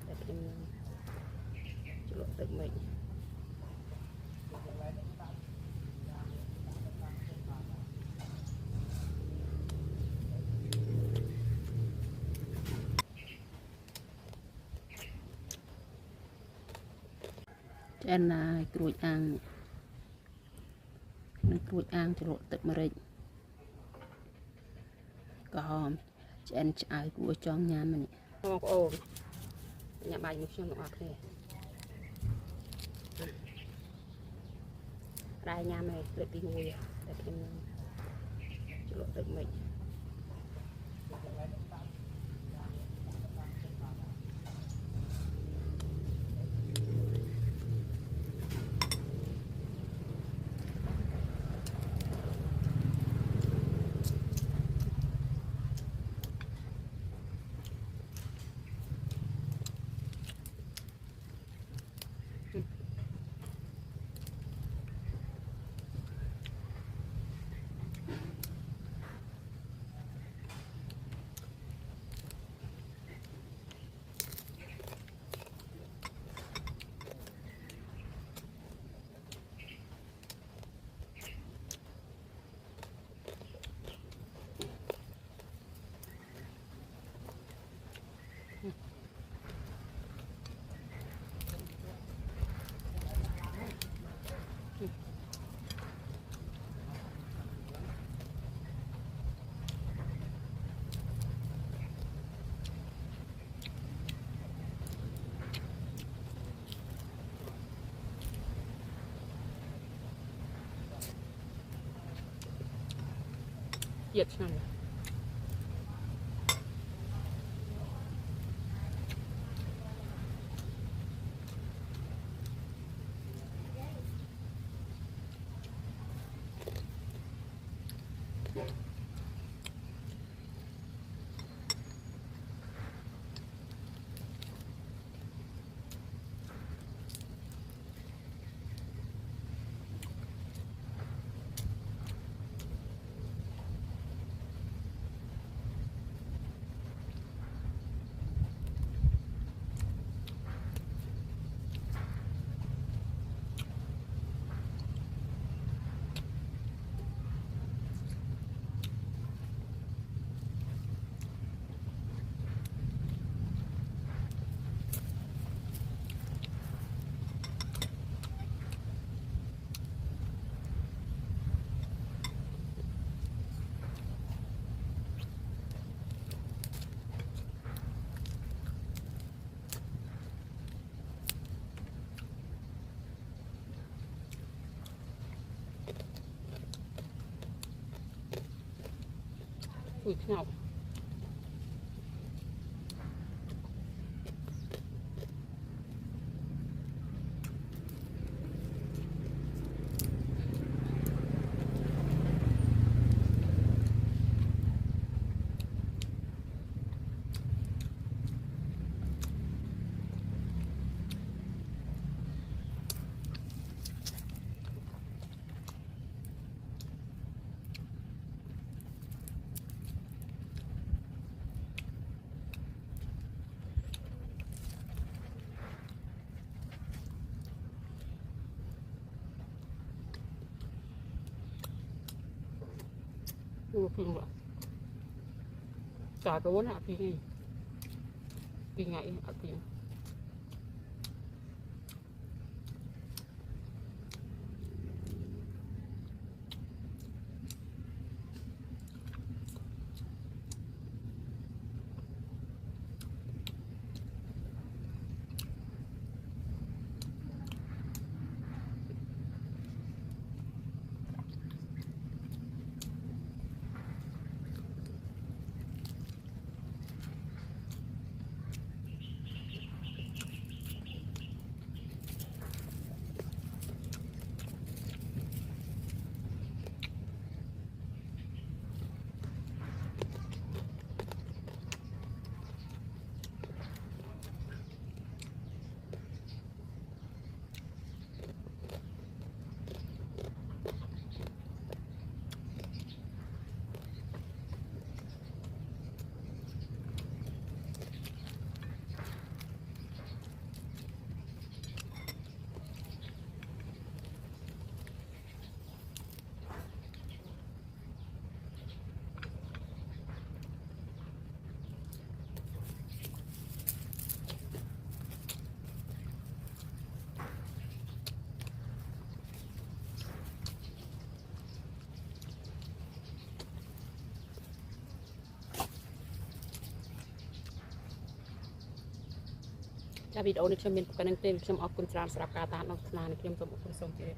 แต่เป็นจุลตึกใหม่อันนากรุยอ่างนั่นกรุยอ่างจุลตึกมะเร็งก็หอมอันจะเอากรุยจองยามมันนี่มองโอ้ยาบายมุกช่างออกเลยรายยามเลยเล็กตีงูแต่เป็นจุลตึกใหม่เหยียดช่างอุ้ยเงาดูพิงว่ะจ่ายไปวันอ่ะพี่ปีไงอ่ะพี่ ចាវីដេអូនេះខ្ញុំមានប្រកាសនឹងទេខ្ញុំអរគុណច្រើនសម្រាប់ការតាមដានស្នានេះខ្ញុំសូមអរគុណសូមជម្រាប